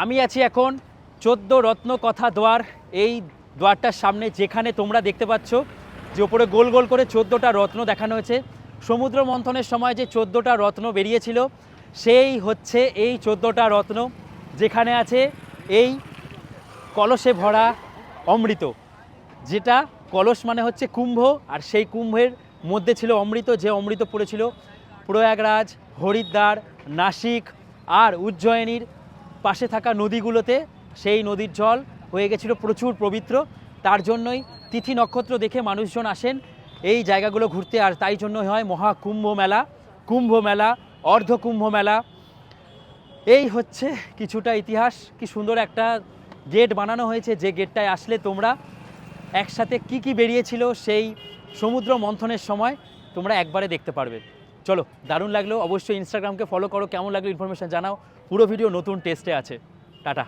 আমি আছি এখন 14 রত্ন কথা দ্বার। এই দ্বারটার সামনে যেখানে তোমরা দেখতে পাচ্ছ যে ওপরে গোল গোল করে 14টা রত্ন দেখানো হয়েছে। সমুদ্র মন্থনের সময় যে 14টা রত্ন বেরিয়েছিল সেই হচ্ছে এই 14টা রত্ন, যেখানে আছে এই কলসে ভরা অমৃত। যেটা কলস মানে হচ্ছে কুম্ভ, আর সেই কুম্ভের মধ্যে ছিল অমৃত, যে অমৃত পড়েছিল প্রয়াগরাজ, হরিদ্বার, নাসিক আর উজ্জয়িনীর পাশে থাকা নদীগুলোতে। সেই নদীর জল হয়ে গেছিল প্রচুর পবিত্র। তার জন্যই তিথি নক্ষত্র দেখে মানুষজন আসেন এই জায়গাগুলো ঘুরতে, আর তাই জন্যই হয় মহাকুম্ভ মেলা, কুম্ভ মেলা, অর্ধকুম্ভ মেলা। এই হচ্ছে কিছুটা ইতিহাস। কি সুন্দর একটা গেট বানানো হয়েছে, যে গেটটায় আসলে তোমরা একসাথে কি কি বেরিয়েছিল সেই সমুদ্র মন্থনের সময় তোমরা একবারে দেখতে পারবে। চলো, দারুণ লাগলো। অবশ্যই ইনস্টাগ্রামকে ফলো করো, কেমন লাগলো ইনফরমেশন জানাও। পুরো ভিডিও নতুন টেস্টে আছে। টাটা।